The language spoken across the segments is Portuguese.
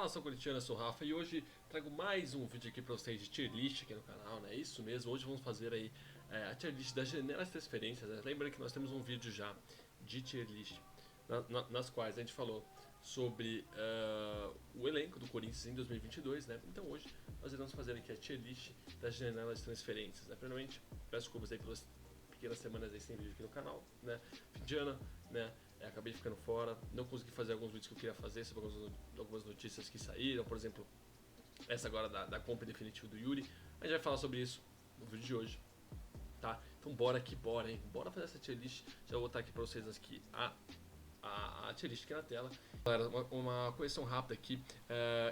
Fala, nação corintiana, eu sou o Rafa e hoje trago mais um vídeo aqui pra vocês de tier list aqui no canal, né? Isso mesmo, hoje vamos fazer aí a tier list das janelas de transferências, né? Lembrando que nós temos um vídeo já de tier list nas quais a gente falou sobre o elenco do Corinthians em 2022, né? Então hoje nós iremos fazer aqui a tier list das janelas de transferências, né? Primeiramente, peço desculpas aí pelas pequenas semanas aí sem vídeo aqui no canal, né? Fim de ano, né? Acabei ficando fora, não consegui fazer alguns vídeos que eu queria fazer sobre algumas notícias que saíram, por exemplo, essa agora da compra definitiva do Yuri. A gente vai falar sobre isso no vídeo de hoje, tá? Então bora que bora, hein? Bora fazer essa tier list. Já vou botar aqui pra vocês aqui a tier list aqui na tela. Galera, uma correção rápida aqui.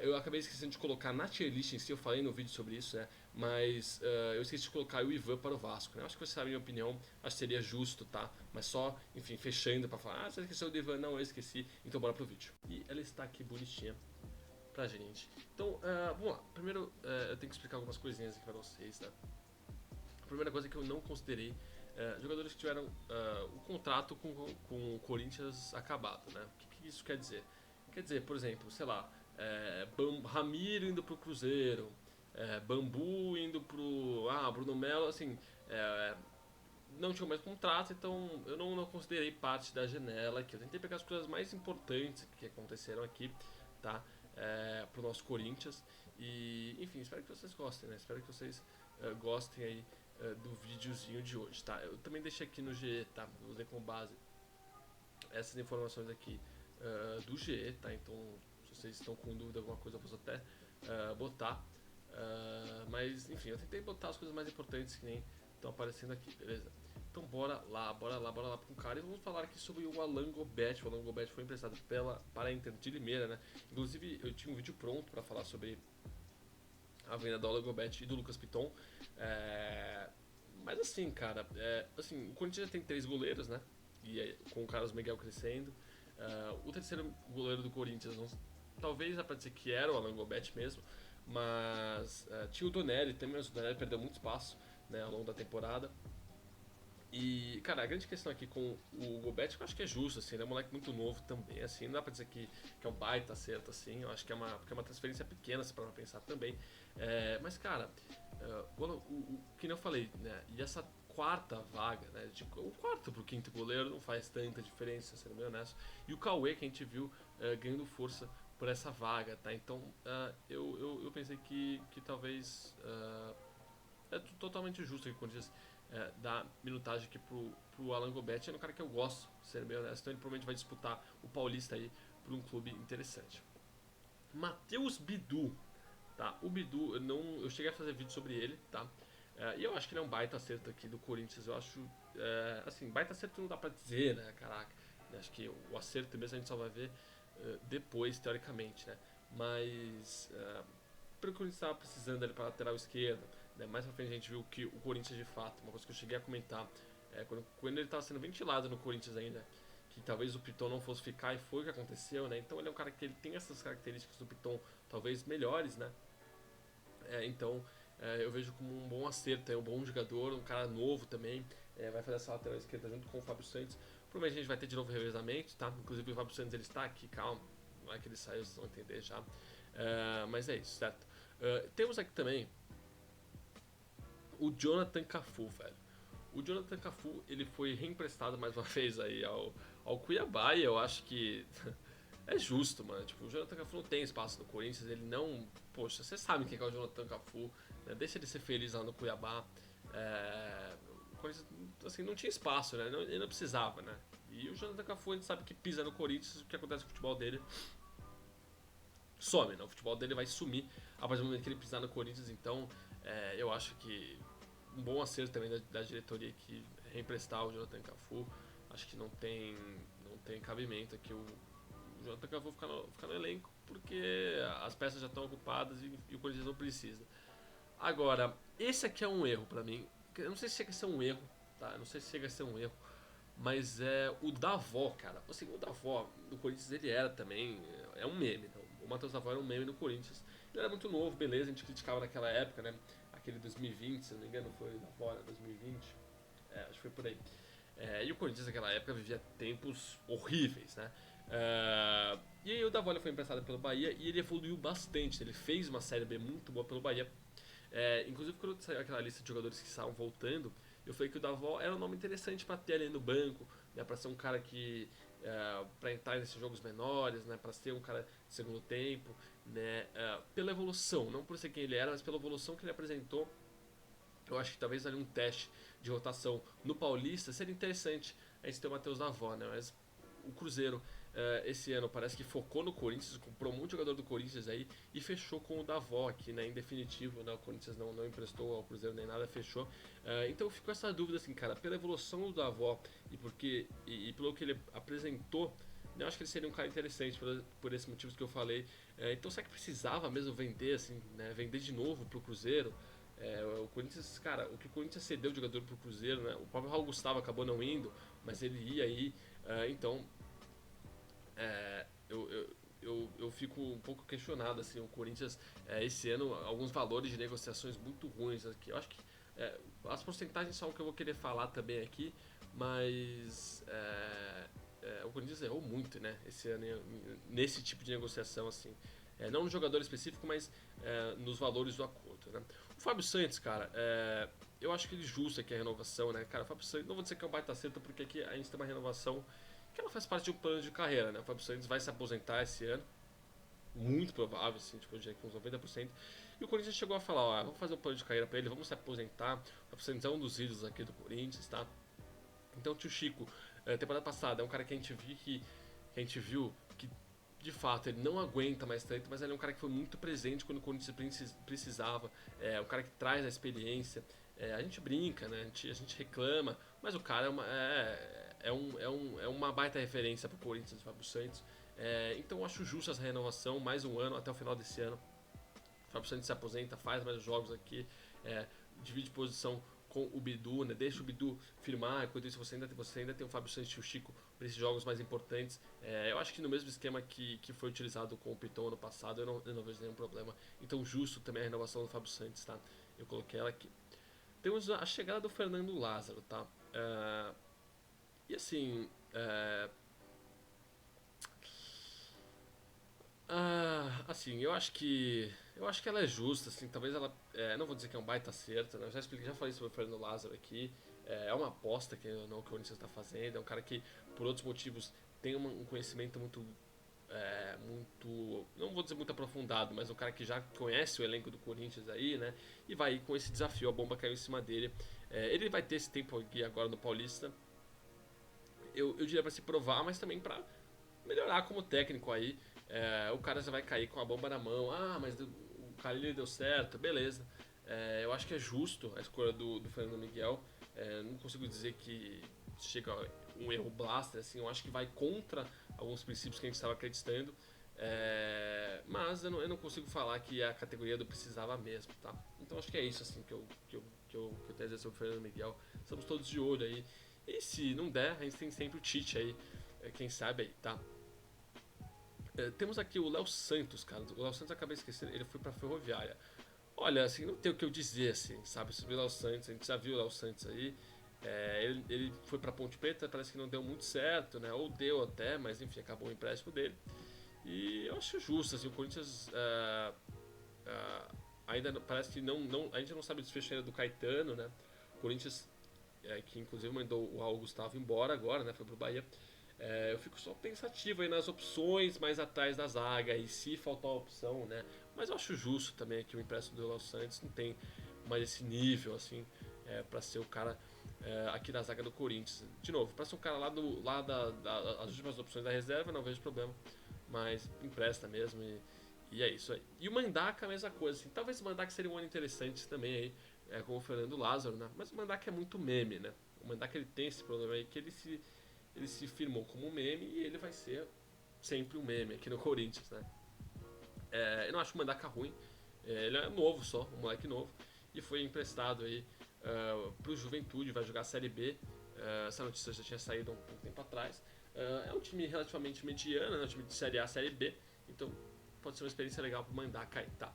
Eu acabei esquecendo de colocar na tier list em si, eu falei no vídeo sobre isso, né? Mas eu esqueci de colocar o Ivan para o Vasco, né? Acho que você sabe a minha opinião, acho que seria justo, tá? Mas só, enfim, fechando pra falar, você esqueceu do Ivan? Não, eu esqueci, então bora pro vídeo. E ela está aqui bonitinha pra gente. Então, vamos lá. Primeiro, eu tenho que explicar algumas coisinhas aqui pra vocês, tá? A primeira coisa é que eu não considerei jogadores que tiveram o contrato com o Corinthians acabado, né? O que isso quer dizer? Quer dizer, por exemplo, sei lá, Ramiro indo pro Cruzeiro, Bambu indo pro Bruno Melo, assim, não tinha mais contrato, então eu não considerei parte da janela aqui. Eu tentei pegar as coisas mais importantes que aconteceram aqui, tá? Pro nosso Corinthians. E, enfim, espero que vocês gostem, né? Espero que vocês gostem aí do videozinho de hoje, tá? Eu também deixei aqui no GE, tá? Eu usei como base essas informações aqui do GE, tá? Então, se vocês estão com dúvida alguma coisa, eu posso até botar. Mas, enfim, eu tentei botar as coisas mais importantes que nem estão aparecendo aqui, beleza? Então bora lá com o cara e vamos falar aqui sobre o Alan Gobet. O Alan Gobet foi emprestado para a Inter de Limeira, né? Inclusive eu tinha um vídeo pronto para falar sobre a venda do Alan Gobet e do Lucas Piton. Mas assim, cara, assim, o Corinthians já tem 3 goleiros, né? E com o Carlos Miguel crescendo. O terceiro goleiro do Corinthians, talvez dá pra dizer que era o Alan Gobet mesmo, mas tinha o Donelli também, mas o Donelli perdeu muito espaço, né, ao longo da temporada. E, cara, a grande questão aqui com o Gobet, eu acho que é justo, assim, ele é um moleque muito novo também, assim, não dá pra dizer que é um baita acerto, assim, eu acho que porque é uma transferência pequena, se para pensar também. Mas, cara, que nem eu falei, né, e essa quarta vaga, né, o quarto pro quinto goleiro não faz tanta diferença, sendo bem honesto. E o Cauê, que a gente viu ganhando força por essa vaga, tá? Então, eu pensei que talvez totalmente justo que o Corinthians dá minutagem aqui pro Alan Gobet. É um cara que eu gosto, sendo bem honesto. Então ele provavelmente vai disputar o Paulista aí por um clube interessante. Matheus Bidu, tá? O Bidu, eu cheguei a fazer vídeo sobre ele, tá? E eu acho que ele é um baita acerto aqui do Corinthians. Eu acho, assim, baita acerto não dá pra dizer, né? Caraca. Acho que o acerto mesmo a gente só vai ver depois, teoricamente, né? Mas pelo que o Corinthians estava precisando ali para lateral esquerda, né? Mais pra frente a gente viu que o Corinthians de fato, uma coisa que eu cheguei a comentar, quando ele estava sendo ventilado no Corinthians ainda, que talvez o Piton não fosse ficar e foi o que aconteceu, né? Então ele é um cara que ele tem essas características do Piton talvez melhores, né? Então eu vejo como um bom acerto, um bom jogador, um cara novo também, vai fazer essa lateral esquerda junto com o Fábio Santos. Provavelmente a gente vai ter de novo revezamento, tá? Inclusive o Fábio Santos ele está aqui, calma, não é que ele saiu, vocês vão entender já. Mas é isso, certo? Temos aqui também o Jonathan Cafu, velho. O Jonathan Cafu, ele foi reemprestado mais uma vez aí ao Cuiabá e eu acho que é justo, mano. Tipo, o Jonathan Cafu não tem espaço no Corinthians, ele não... Poxa, vocês sabem quem é o Jonathan Cafu, né? Deixa ele ser feliz lá no Cuiabá. O Corinthians, assim, não tinha espaço, né? Ele não precisava, né? E o Jonathan Cafu, a gente sabe que pisa no Corinthians, o que acontece com o futebol dele some, né? O futebol dele vai sumir a partir do momento que ele pisar no Corinthians, então eu acho que um bom acerto também da diretoria aqui reemprestar o Jonathan Cafu. Acho que não tem cabimento aqui o Jonathan Cafu ficar no elenco, porque as peças já estão ocupadas e o Corinthians não precisa. Agora, esse aqui é um erro pra mim. Eu não sei se chega a ser um erro, tá? Eu não sei se chega a ser um erro, mas o Davó, cara. Assim, o Davó no Corinthians ele era também. É um meme. Então, o Matheus Davó era um meme no Corinthians. Ele era muito novo, beleza. A gente criticava naquela época, né? Aquele 2020, se não me engano, foi o Davó, né? 2020. Acho que foi por aí. E o Corinthians naquela época vivia tempos horríveis, né? E aí o Davó foi emprestado pelo Bahia e ele evoluiu bastante. Ele fez uma Série B muito boa pelo Bahia. Inclusive, quando saiu aquela lista de jogadores que estavam voltando, eu falei que o Davó era um nome interessante para ter ali no banco, né, para ser um cara que para entrar nesses jogos menores, né, para ser um cara de segundo tempo, né, pela evolução, não por ser quem ele era, mas pela evolução que ele apresentou. Eu acho que talvez ali um teste de rotação no Paulista seria interessante a gente ter o Matheus Davó, né? Mas o Cruzeiro esse ano parece que focou no Corinthians, comprou muito jogador do Corinthians aí e fechou com o Davó aqui, né? Em definitivo, né? O Corinthians não emprestou ao Cruzeiro nem nada, fechou. Então ficou essa dúvida assim, cara, pela evolução do Davó e pelo que ele apresentou, eu acho que ele seria um cara interessante por esses motivos que eu falei. Então será que precisava mesmo vender, assim, né? Vender de novo pro Cruzeiro? O Corinthians, cara, o que o Corinthians cedeu de jogador pro Cruzeiro, né? O próprio Raul Gustavo acabou não indo, mas ele ia aí. Então, eu fico um pouco questionado, assim, o Corinthians, esse ano, alguns valores de negociações muito ruins aqui. Eu acho que as porcentagens são o que eu vou querer falar também aqui, mas o Corinthians errou muito, né, esse ano nesse tipo de negociação, assim. Não no jogador específico, mas nos valores do acordo, né. O Fábio Santos, cara, eu acho que ele justo aqui a renovação, né, cara. O Fábio Santos, não vou dizer que é um baita acerto, porque aqui a gente tem uma renovação que ela faz parte de um plano de carreira, né. O Fábio Santos vai se aposentar esse ano, muito provável, assim, tipo, já com uns 90%. E o Corinthians chegou a falar, ó, vamos fazer um plano de carreira pra ele, vamos se aposentar. O Fábio Santos é um dos ídolos aqui do Corinthians, tá? Então o tio Chico, temporada passada, é um cara que a gente viu que de fato ele não aguenta mais tanto, mas ele é um cara que foi muito presente quando o Corinthians precisava, um cara que traz a experiência. A gente brinca, né? A gente reclama, mas o cara é uma baita referência pro Corinthians, o Fábio Santos. Então eu acho justo essa renovação, mais um ano até o final desse ano. O Fábio Santos se aposenta, faz mais jogos aqui, divide posição com o Bidu, né? Deixa o Bidu firmar, enquanto isso você ainda tem o Fábio Santos e o Chico para esses jogos mais importantes. Eu acho que no mesmo esquema que foi utilizado com o Piton ano passado, eu não vejo nenhum problema. Então justo também a renovação do Fábio Santos, tá? Eu coloquei ela aqui. Temos a chegada do Fernando Lázaro, tá? E assim, assim, eu acho que ela é justa, assim, talvez ela, não vou dizer que é um baita acerto, né? Eu já expliquei, já falei sobre o Fernando Lázaro aqui. Uma aposta que não que o Corinthians está fazendo, é um cara que por outros motivos tem um conhecimento muito, não vou dizer muito aprofundado, mas um cara que já conhece o elenco do Corinthians aí, né? E vai com esse desafio, a bomba caiu em cima dele. Ele vai ter esse tempo aqui agora no Paulista. Eu diria para se provar, mas também para melhorar como técnico aí. O cara já vai cair com a bomba na mão. Mas o cara ele deu certo, beleza. Eu acho que é justo a escolha do Fernando Miguel. Não consigo dizer que chega um erro blaster, assim. Eu acho que vai contra alguns princípios que a gente estava acreditando. Mas eu não consigo falar que é a categoria do precisava mesmo, tá? Então acho que é isso assim que eu tenho a dizer sobre o Fernando Miguel. Estamos todos de olho aí. E se não der, a gente tem sempre o Tite aí, quem sabe aí, tá? Temos aqui o Léo Santos, cara. O Léo Santos acabei esquecendo, ele foi pra Ferroviária. Olha, assim, não tem o que eu dizer, assim, sabe, sobre o Léo Santos. A gente já viu o Léo Santos aí. Ele foi pra Ponte Preta, parece que não deu muito certo, né? Ou deu até, mas enfim, acabou o empréstimo dele. E eu acho justo, assim, o Corinthians ainda parece que a gente não sabe o desfecho ainda do Caetano, né? O Corinthians, que inclusive mandou o Raul Gustavo embora agora, né? Foi pro Bahia. Eu fico só pensativo aí nas opções mais atrás da zaga e se faltar uma opção, né? Mas eu acho justo também que o empréstimo do Léo Santos não tem mais esse nível, assim, para ser o cara aqui na zaga do Corinthians. De novo, para ser um cara das últimas opções da reserva, não vejo problema, mas empresta mesmo e é isso aí. E o Mandaca, a mesma coisa, assim, talvez o Mandaca seria um ano interessante também aí, com o Fernando Lázaro, né? Mas o Mandaca é muito meme, né? O Mandaca ele tem esse problema aí que ele se firmou como um meme e ele vai ser sempre um meme aqui no Corinthians, né? Eu não acho o Mandaka ruim, ele é novo só, um moleque novo, e foi emprestado aí pro Juventude, vai jogar a Série B. Essa notícia já tinha saído há um pouco tempo atrás. É um time relativamente mediano, né? Um time de Série A, Série B, então pode ser uma experiência legal pro Mandaka aí, tá?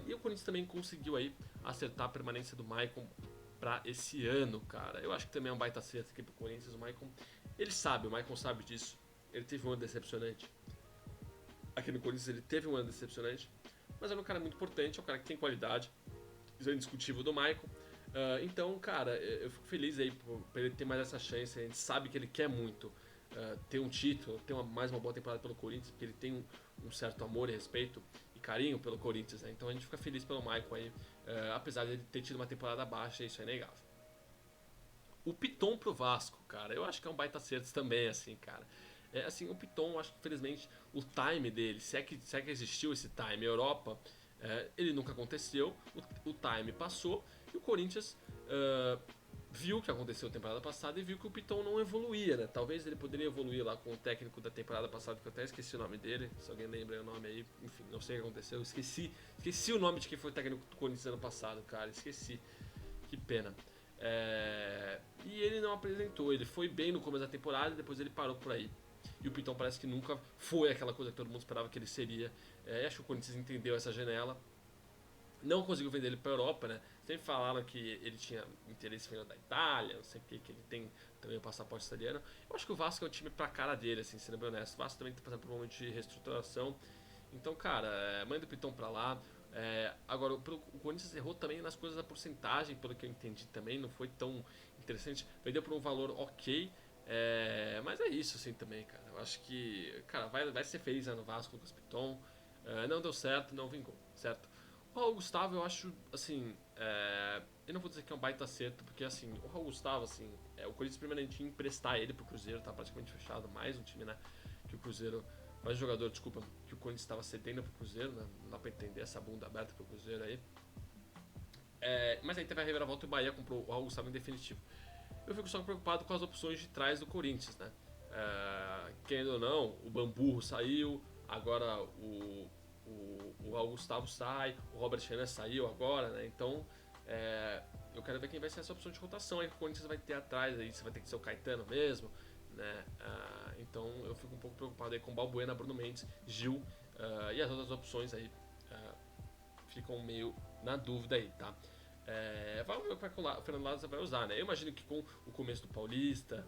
E o Corinthians também conseguiu aí acertar a permanência do Maicon pra esse ano, cara. Eu acho que também é um baita acerto aqui pro Corinthians. O Maicon sabe disso. ele teve um ano decepcionante. Aqui no Corinthians ele teve um ano decepcionante, mas é um cara muito importante, é um cara que tem qualidade, isso é indiscutível do Maicon. Então, cara, eu fico feliz aí por ele ter mais essa chance. A gente sabe que ele quer muito ter um título, ter mais uma boa temporada pelo Corinthians, porque ele tem um certo amor e respeito e carinho pelo Corinthians, né? Então a gente fica feliz pelo Maicon aí, apesar de ele ter tido uma temporada baixa, isso é inegável. O Piton pro Vasco, cara, eu acho que é um baita acerto também, assim, cara. Assim, o Piton, acho que infelizmente o time dele, se é que existiu esse time, Europa, ele nunca aconteceu, o time passou e o Corinthians viu o que aconteceu na temporada passada e viu que o Piton não evoluía, né? Talvez ele poderia evoluir lá com o técnico da temporada passada, que eu até esqueci o nome dele, se alguém lembra o nome aí, enfim, não sei o que aconteceu, esqueci o nome de quem foi o técnico do Corinthians ano passado, cara, esqueci, que pena. E ele não apresentou, ele foi bem no começo da temporada e depois ele parou por aí. E o Piton parece que nunca foi aquela coisa que todo mundo esperava que ele seria. Acho que o Corinthians entendeu essa janela. Não conseguiu vender ele para a Europa, né? Sempre falaram que ele tinha interesse em da Itália, não sei o que ele tem também o passaporte italiano. Eu acho que o Vasco é o time pra cara dele, assim, sendo bem honesto. O Vasco também tá passando por um momento de reestruturação. Então, cara, manda o Piton pra lá. Agora, o Corinthians errou também nas coisas da porcentagem, pelo que eu entendi também, não foi tão interessante. Vendeu por um valor ok, mas é isso assim também, cara. Eu acho que, cara, vai ser feliz no Vasco, Lucas Piton. Não deu certo, não vingou, certo? O Raul Gustavo, eu acho, assim, eu não vou dizer que é um baita acerto, porque, assim, o Raul Gustavo, assim, o Corinthians primeiramente ia emprestar ele pro Cruzeiro, tá praticamente fechado, mais um time, né, que o Cruzeiro, mais um jogador, desculpa, que o Corinthians estava cedendo pro Cruzeiro, né, não dá pra entender essa bunda aberta pro Cruzeiro aí. Mas aí teve a reviravolta e o Bahia comprou o Raul Gustavo em definitivo. Eu fico só preocupado com as opções de trás do Corinthians, né, querendo ou não, o Bamburro saiu, agora o Raul Gustavo sai, o Robert Renan saiu agora, né? Então eu quero ver quem vai ser essa opção de rotação aí que o Corinthians vai ter atrás, aí se vai ter que ser o Caetano mesmo, né? Então eu fico um pouco preocupado aí com Balbuena, Bruno Mendes, Gil e as outras opções aí ficam meio na dúvida aí, tá? Vamos ver como é que o Fernando Lázaro vai usar, né? Eu imagino que com o começo do Paulista,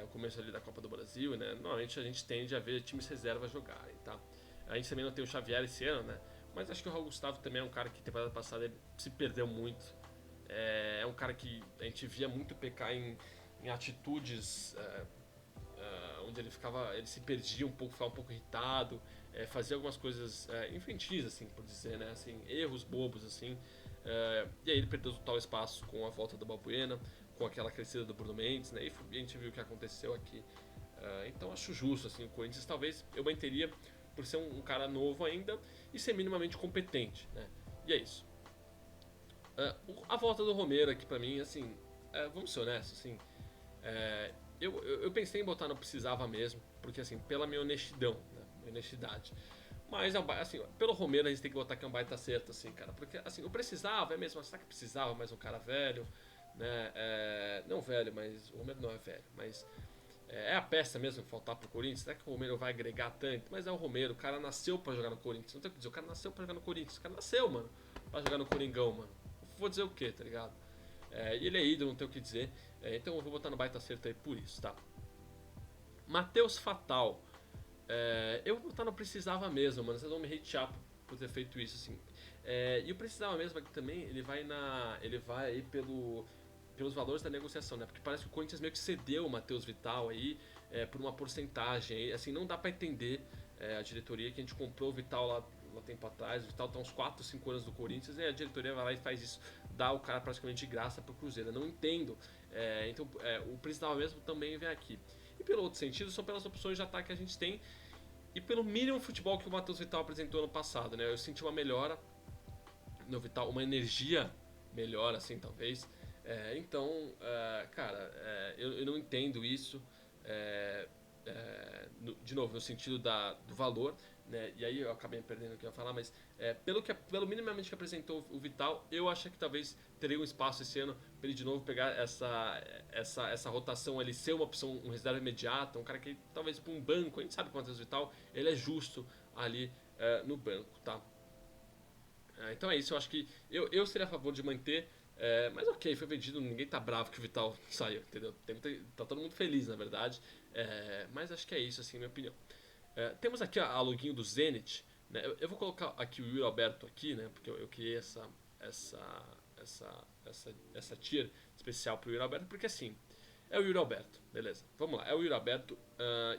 o começo ali da Copa do Brasil, né? Normalmente a gente tende a ver times reservas jogarem, tá? A gente também não tem o Xavier esse ano, né? Mas acho que o Raul Gustavo também é um cara que temporada passada se perdeu muito. É um cara que a gente via muito pecar em atitudes onde ele se perdia um pouco, ficava um pouco irritado, fazia algumas coisas infantis, assim, por dizer, né? Assim, erros bobos, assim. E aí ele perdeu total espaço com a volta do Balbuena, com aquela crescida do Bruno Mendes, né? E a gente viu o que aconteceu aqui. Então acho justo, assim, o Corinthians talvez eu manteria por ser um cara novo ainda e ser minimamente competente, né? E é isso. A volta do Romero aqui pra mim, assim, vamos ser honestos, assim, eu pensei em botar não precisava mesmo, porque assim, pela minha honestidão, né? Minha honestidade. Mas, assim, pelo Romero a gente tem que botar que é um baita acerto, assim, cara. Porque, assim, eu precisava, mesmo, será que precisava mais um cara velho, né? Não velho, mas o Romero não é velho, mas a peça mesmo que faltar pro Corinthians. Será que o Romero vai agregar tanto? Mas é o Romero, o cara nasceu pra jogar no Corinthians. Não tem o que dizer, o cara nasceu pra jogar no Corinthians. O cara nasceu, mano, pra jogar no Coringão, mano. Vou dizer o que, tá ligado? E ele é ídolo, não tem o que dizer. Então eu vou botar no baita acerto aí por isso, tá? Matheus Fatal. Eu vou botar no precisava mesmo, mano. Vocês vão me hatear por ter feito isso, assim. E o precisava mesmo aqui também, ele vai aí pelos valores da negociação, né? Porque parece que o Corinthians meio que cedeu o Matheus Vital aí por uma porcentagem. Assim, não dá pra entender a diretoria que a gente comprou o Vital lá tempo atrás. O Vital tá uns 4, 5 anos do Corinthians e a diretoria vai lá e faz isso, dá o cara praticamente de graça pro Cruzeiro. Eu não entendo. Então, o precisava mesmo também vem aqui. E pelo outro sentido, são pelas opções de ataque que a gente tem e pelo mínimo futebol que o Matheus Vital apresentou ano passado, né? Eu senti uma melhora no Vital, uma energia melhor, assim, talvez. Então, cara, eu não entendo isso. De novo, no sentido do valor, né? E aí eu acabei perdendo o que eu ia falar, mas pelo minimamente que apresentou o Vital, eu acho que talvez teria um espaço esse ano para ele de novo pegar essa rotação ali, ser uma opção, um reserva imediata, um cara que talvez para um banco, a gente sabe quanto é o Vital, ele é justo ali no banco, tá? Então é isso, eu acho que eu seria a favor de manter Mas ok, foi vendido, ninguém tá bravo que o Vital saiu, entendeu? Tá todo mundo feliz, na verdade. Mas acho que é isso, assim, minha opinião. Temos aqui a login do Zenit, né? Eu vou colocar aqui o Yuri Alberto aqui, né? Porque eu criei essa tier especial pro Yuri Alberto, porque assim, é o Yuri Alberto, beleza. Vamos lá, é o Yuri Alberto.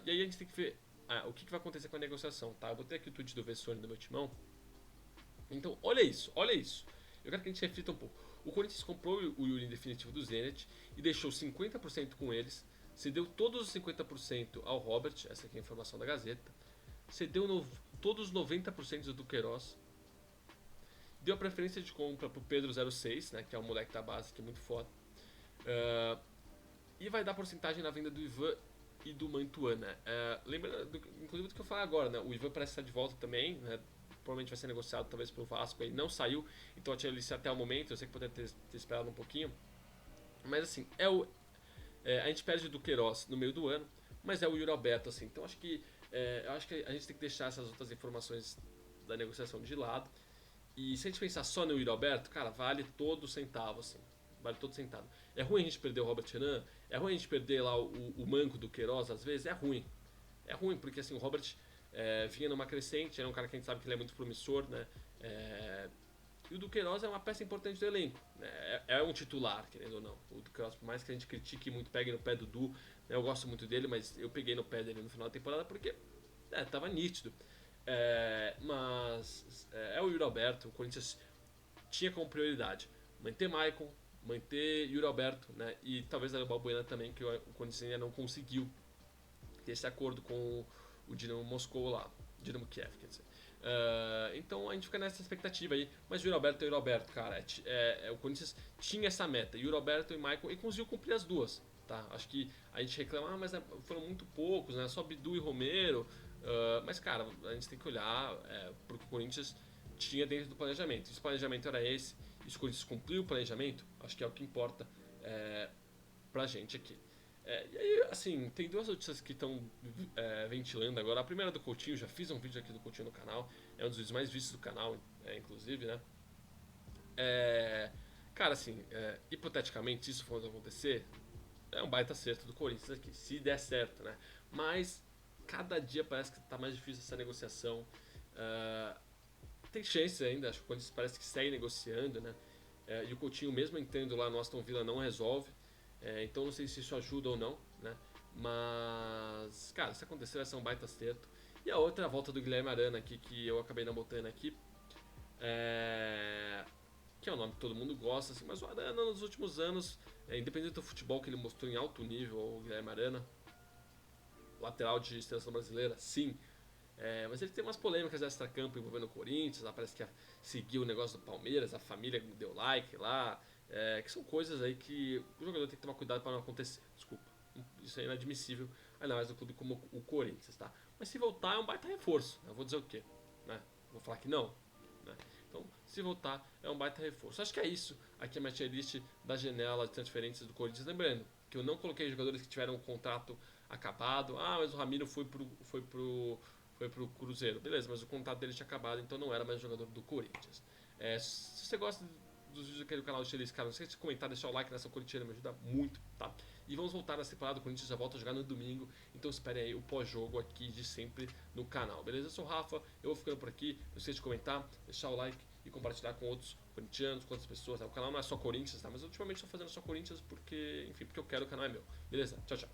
E aí a gente tem que ver o que vai acontecer com a negociação, tá? Eu botei aqui o tweet do Vessone do meu timão. Então, olha isso, olha isso. Eu quero que a gente reflita um pouco. O Corinthians comprou o Yuri em definitivo do Zenit e deixou 50% com eles, cedeu todos os 50% ao Robert, essa aqui é a informação da Gazeta, cedeu todos os 90% do Queiroz, deu a preferência de compra pro Pedro 06, né, que é um moleque da base que é muito foda, e vai dar porcentagem na venda do Ivan e do Mantuan, né? Lembra, inclusive do que eu falei agora, né? O Ivan parece estar de volta também, né? Provavelmente vai ser negociado talvez pelo Vasco, aí não saiu, então a Tia Alice até o momento, eu sei que poderia ter esperado um pouquinho, mas assim, a gente perde do Queiroz no meio do ano, mas é o Yuri Alberto, assim, então eu acho que a gente tem que deixar essas outras informações da negociação de lado, e se a gente pensar só no Yuri Alberto, cara, vale todo centavo, assim. Vale todo centavo. É ruim a gente perder o Robert Renan, é ruim a gente perder lá o manco do Queiroz, às vezes, é ruim. É ruim, porque assim, o Robert vinha numa crescente, é um cara que a gente sabe que ele é muito promissor, né? E o do Queiroz é uma peça importante do elenco. Né? É um titular, querendo ou não. O do Queiroz, por mais que a gente critique muito, pegue no pé do Du, né? Eu gosto muito dele, mas eu peguei no pé dele no final da temporada porque tava nítido. Mas é o Yuri Alberto, o Corinthians tinha como prioridade manter Maicon, manter Yuri Alberto, né? E talvez a Balbuena também, que o Corinthians ainda não conseguiu ter esse acordo com o Dinamo Moscou lá, Dinamo Kiev, quer dizer. Então a gente fica nessa expectativa aí, mas Yuri Alberto é Yuri Alberto, cara. O Corinthians tinha essa meta, Yuri Alberto e Maicon, e conseguiu cumprir as duas. Tá? Acho que a gente reclama, mas foram muito poucos, né? Só Bidu e Romero. Mas, cara, a gente tem que olhar pro que o Corinthians tinha dentro do planejamento. E se o planejamento era esse, e se o Corinthians cumpriu o planejamento, acho que é o que importa pra gente aqui. E aí, assim, tem duas notícias que estão ventilando agora. A primeira é do Coutinho, já fiz um vídeo aqui do Coutinho no canal. É um dos vídeos mais vistos do canal, inclusive, né? Cara, assim, hipoteticamente, se isso for acontecer, é um baita acerto do Corinthians aqui, se der certo, né? Mas cada dia parece que tá mais difícil essa negociação. Tem chance ainda, acho que o Corinthians parece que segue negociando, né? E o Coutinho, mesmo entrando lá no Aston Villa, não resolve. Então não sei se isso ajuda ou não, né? Mas, cara, se acontecer vai ser um baita acerto. E a outra é a volta do Guilherme Arana aqui, que eu acabei não botando aqui. Que é um nome que todo mundo gosta, assim, mas o Arana nos últimos anos, independente do futebol que ele mostrou em alto nível, o Guilherme Arana, lateral de seleção brasileira, sim. Mas ele tem umas polêmicas extra-campo envolvendo o Corinthians, lá parece que seguiu o negócio do Palmeiras, a família deu like lá, que são coisas aí que o jogador tem que tomar cuidado para não acontecer. Desculpa, isso é inadmissível, ainda mais no clube como o Corinthians, tá? Mas se voltar é um baita reforço, eu vou dizer o quê? Né? Vou falar que não, né? Então, se voltar, é um baita reforço. Acho que é isso. Aqui é a minha tier list da janela de transferências do Corinthians. Lembrando que eu não coloquei jogadores que tiveram um contrato acabado. Mas o Ramiro foi pro Cruzeiro. Beleza, mas o contrato dele tinha acabado, então não era mais jogador do Corinthians. Se você gosta dos vídeos aqui do canal de tier list, cara, não esqueça de comentar, deixar o like nessa curtida, me ajuda muito, tá? E vamos voltar nessa temporada, o Corinthians já volta a jogar no domingo, então esperem aí o pós-jogo aqui de sempre no canal, beleza? Eu sou o Rafa, eu vou ficando por aqui, não esqueça de comentar, deixar o like e compartilhar com outros corintianos, com outras pessoas, tá? O canal não é só Corinthians, tá? Mas ultimamente estou fazendo só Corinthians porque, enfim, porque eu quero, o canal é meu, beleza? Tchau, tchau.